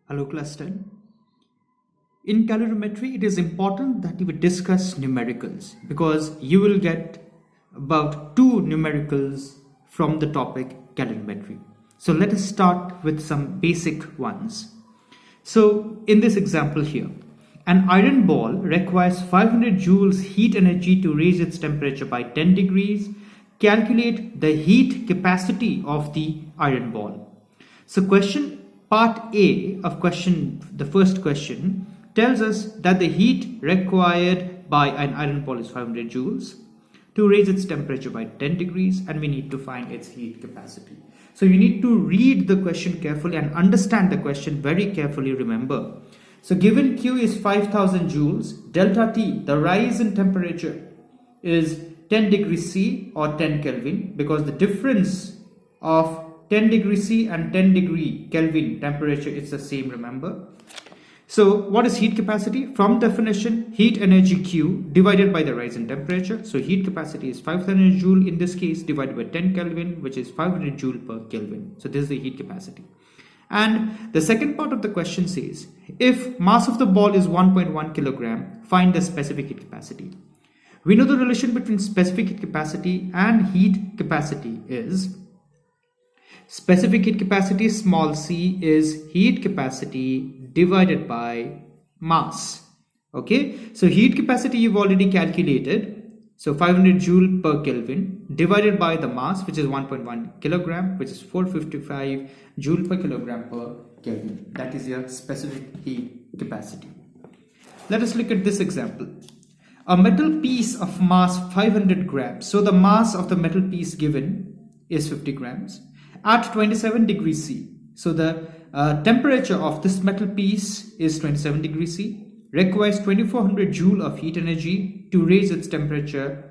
Hello, class 10. In calorimetry, it is important that you discuss numericals because you will get about two numericals from the topic calorimetry. So let us start with some basic ones. So in this example here, an iron ball requires 500 joules heat energy to raise its temperature by 10 degrees. Calculate the heat capacity of the iron ball. So part A of the first question tells us that the heat required by an iron ball is 500 joules to raise its temperature by 10 degrees, and we need to find its heat capacity. So you need to read the question carefully and understand the question very carefully, remember. So given Q is 5000 joules, delta T, the rise in temperature, is 10 degrees C or 10 Kelvin, because the difference of 10 degrees C and 10 degree Kelvin temperature is the same, remember. So what is heat capacity? From definition, heat energy Q divided by the rise in temperature. So heat capacity is 500 joule in this case divided by 10 Kelvin, which is 500 joule per Kelvin. So this is the heat capacity. And the second part of the question says, if mass of the ball is 1.1 kilogram, find the specific heat capacity. We know the relation between specific heat capacity and heat capacity is specific heat capacity, small c, is heat capacity divided by mass. Okay, so heat capacity you've already calculated. So 500 joule per Kelvin divided by the mass, which is 1.1 kilogram, which is 455 joule per kilogram per Kelvin. That is your specific heat capacity. Let us look at this example. A metal piece of mass 500 grams. So the mass of the metal piece given is 50 grams at 27 degrees C. So the temperature of this metal piece is 27 degrees C, requires 2400 joule of heat energy to raise its temperature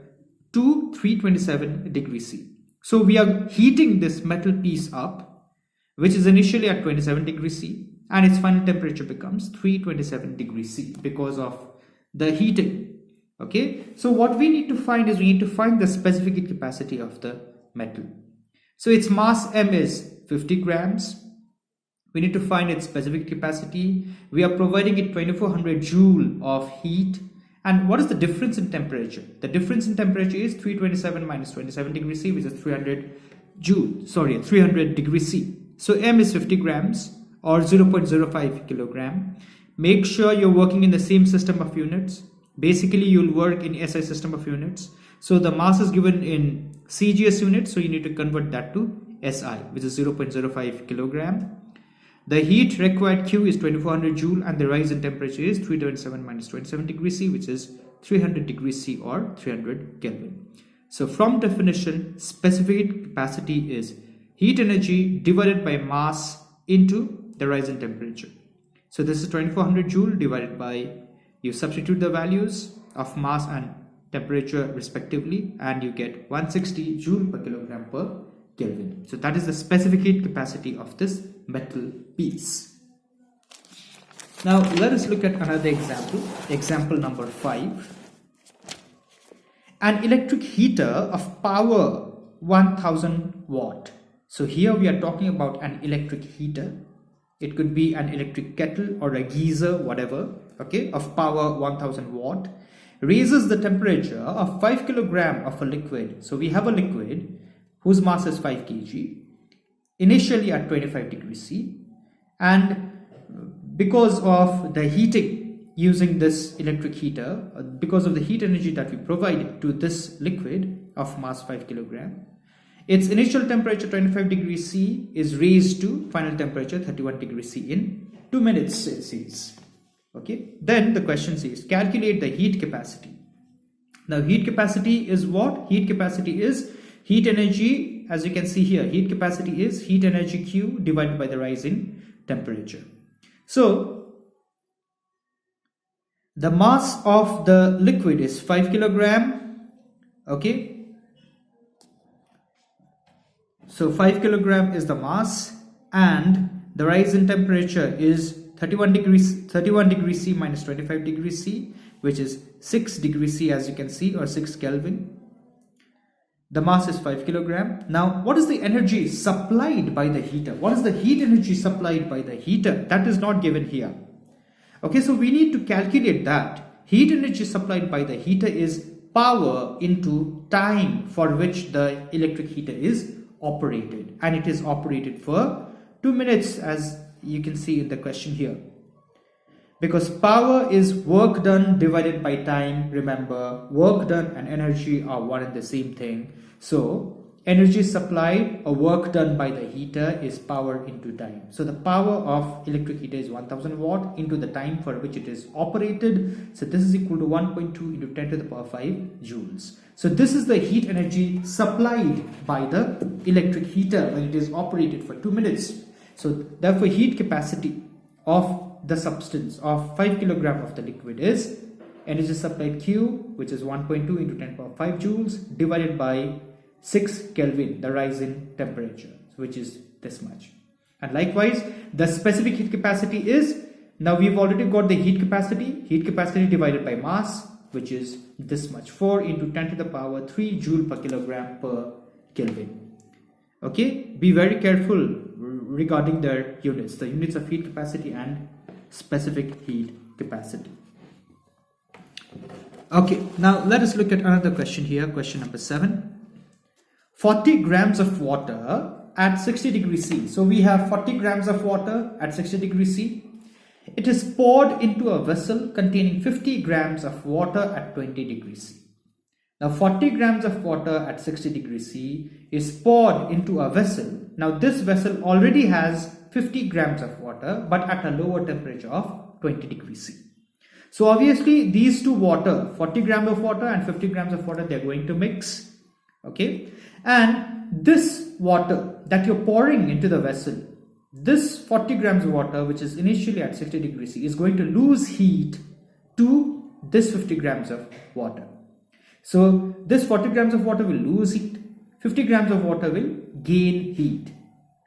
to 327 degrees C. So we are heating this metal piece up, which is initially at 27 degrees C, and its final temperature becomes 327 degrees C because of the heating. Okay, so what we need to find is we need to find the specific heat capacity of the metal. So its mass M is 50 grams. We need to find its specific capacity. We are providing it 2400 joule of heat. And what is the difference in temperature? The difference in temperature is 327 minus 27 degrees C, which is 300 degrees C. So M is 50 grams or 0.05 kilogram. Make sure you're working in the same system of units. Basically, you'll work in SI system of units. So the mass is given in CGS units, so you need to convert that to SI, which is 0.05 kilogram. The heat required Q is 2400 joule, and the rise in temperature is 327 minus 27 degrees C, which is 300 degrees C or 300 Kelvin. So from definition, specific capacity is heat energy divided by mass into the rise in temperature. So this is 2400 joule divided by, you substitute the values of mass and temperature respectively, and you get 160 joule per kilogram per Kelvin. So that is the specific heat capacity of this metal piece. Now let us look at another example number 5. An electric heater of power 1000 watt. So here we are talking about an electric heater. It could be an electric kettle or a geyser, whatever, okay, of power 1000 watt. Raises the temperature of 5 kilogram of a liquid. So we have a liquid whose mass is 5 kg, initially at 25 degrees C, and because of the heating using this electric heater, because of the heat energy that we provided to this liquid of mass 5 kilogram, its initial temperature 25 degrees C is raised to final temperature 31 degrees C in 2 minutes, it says. Okay, then the question says calculate the heat capacity. Now heat capacity is what? Heat capacity is heat energy. As you can see here, heat capacity is heat energy Q divided by the rise in temperature. So the mass of the liquid is 5 kilogram. Okay, so 5 kilogram is the mass, and the rise in temperature is 31 degrees C minus 25 degrees C, which is 6 degrees C, as you can see, or 6 Kelvin. The mass is 5 kilogram. Now, what is the energy supplied by the heater? What is the heat energy supplied by the heater? That is not given here. Okay, so we need to calculate that. Heat energy supplied by the heater is power into time for which the electric heater is operated. And it is operated for 2 minutes, as you can see in the question here. Because power is work done divided by time. Remember, work done and energy are one and the same thing. So, energy supplied or work done by the heater is power into time. So, the power of electric heater is 1000 watt into the time for which it is operated. So, this is equal to 1.2 into 10 to the power 5 joules. So, this is the heat energy supplied by the electric heater when it is operated for 2 minutes. So, therefore, heat capacity of the substance of 5 kilogram of the liquid is energy supplied Q, which is 1.2 into 10 power 5 joules divided by 6 Kelvin, the rise in temperature, which is this much. And likewise, the specific heat capacity is, now we've already got the heat capacity divided by mass, which is this much, 4 into 10 to the power 3 joule per kilogram per Kelvin. Okay, be very careful regarding their units, the units of heat capacity and specific heat capacity. Okay, now let us look at another question here, question number 7. 40 grams of water at 60 degrees C. So we have 40 grams of water at 60 degrees C. It is poured into a vessel containing 50 grams of water at 20 degrees C. Now 40 grams of water at 60 degrees C is poured into a vessel. Now this vessel already has 50 grams of water but at a lower temperature of 20 degrees C. So obviously these two water, 40 grams of water and 50 grams of water, they are going to mix. Okay, and this water that you're pouring into the vessel, this 40 grams of water, which is initially at 60 degrees C, is going to lose heat to this 50 grams of water. So this 40 grams of water will lose heat, 50 grams of water will gain heat.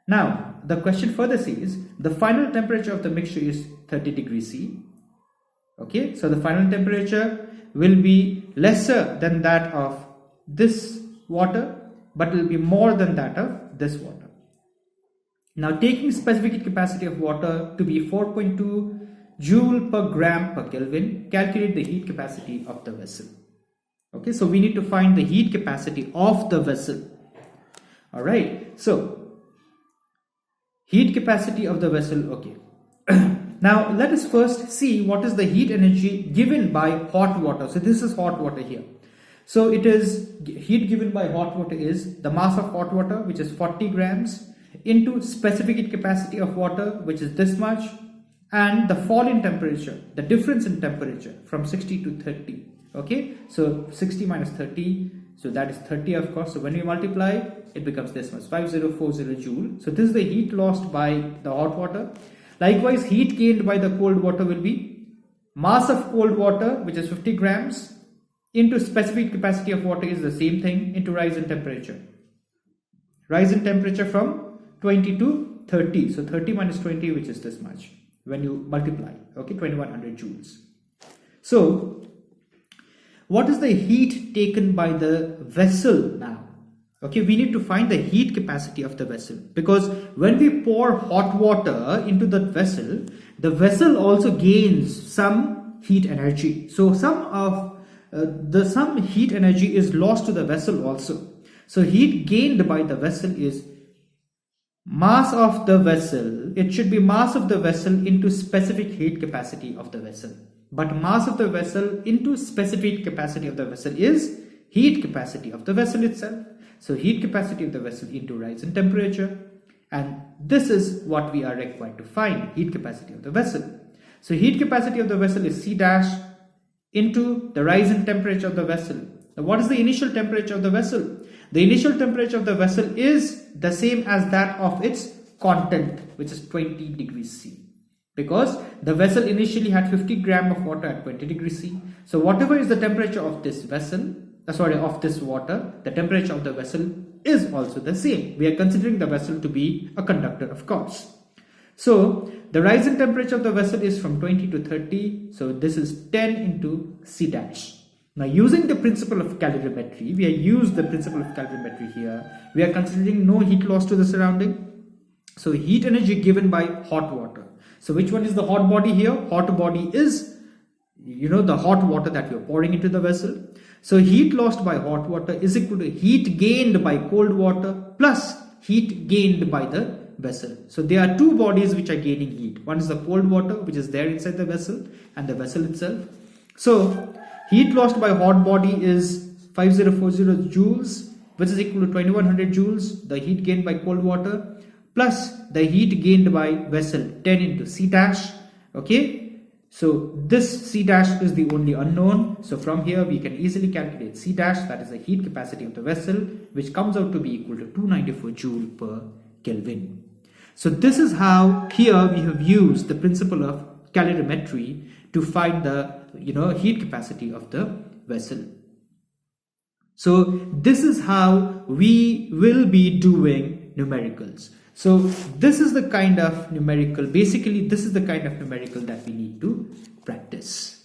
Now the question further says the final temperature of the mixture is 30 degrees C. Okay, so the final temperature will be lesser than that of this water, but will be more than that of this water. Now taking specific heat capacity of water to be 4.2 joule per gram per Kelvin, calculate the heat capacity of the vessel. Okay, so we need to find the heat capacity of the vessel. Alright, so heat capacity of the vessel, okay. Now let us first see what is the heat energy given by hot water. So this is hot water here. So it is heat given by hot water is the mass of hot water, which is 40 grams, into specific heat capacity of water, which is this much, and the fall in temperature, the difference in temperature from 60 to 30. Okay, so 60 minus 30, so that is 30 of course. So when we multiply, it becomes this much, 5040 joule. So this is the heat lost by the hot water. Likewise, heat gained by the cold water will be mass of cold water, which is 50 grams, into specific capacity of water is the same thing, into rise in temperature. Rise in temperature from 20 to 30. So 30 minus 20, which is this much when you multiply. Okay, 2100 joules. So what is the heat taken by the vessel now? Okay, we need to find the heat capacity of the vessel, because when we pour hot water into the vessel also gains some heat energy. So some heat energy is lost to the vessel also. So heat gained by the vessel is mass of the vessel. It should be mass of the vessel into specific heat capacity of the vessel. But mass of the vessel into specific capacity of the vessel is heat capacity of the vessel itself. So heat capacity of the vessel into rise in temperature, and this is what we are required to find, heat capacity of the vessel. So heat capacity of the vessel is C dash into the rise in temperature of the vessel. Now what is the initial temperature of the vessel? The initial temperature of the vessel is the same as that of its content, which is 20 degrees C. Because the vessel initially had 50 grams of water at 20 degrees C. So whatever is the temperature of this vessel, of this water, the temperature of the vessel is also the same. We are considering the vessel to be a conductor, of course. So the rise in temperature of the vessel is from 20 to 30. So this is 10 into C dash. Now, using the principle of calorimetry, we have used the principle of calorimetry here. We are considering no heat loss to the surrounding. So, heat energy given by hot water. So, which one is the hot body here? Hot body is, the hot water that you're pouring into the vessel. So, heat lost by hot water is equal to heat gained by cold water plus heat gained by the vessel. So, there are two bodies which are gaining heat. One is the cold water, which is there inside the vessel, and the vessel itself. So, heat lost by hot body is 5040 joules, which is equal to 2100 joules, the heat gained by cold water, plus the heat gained by vessel 10 into C dash. Okay, so this C dash is the only unknown. So from here we can easily calculate C dash, that is the heat capacity of the vessel, which comes out to be equal to 294 joule per Kelvin. So this is how here we have used the principle of calorimetry to find the heat capacity of the vessel. So this is how we will be doing numericals. So this is the kind of numerical, basically this is the kind of numerical that we need to practice.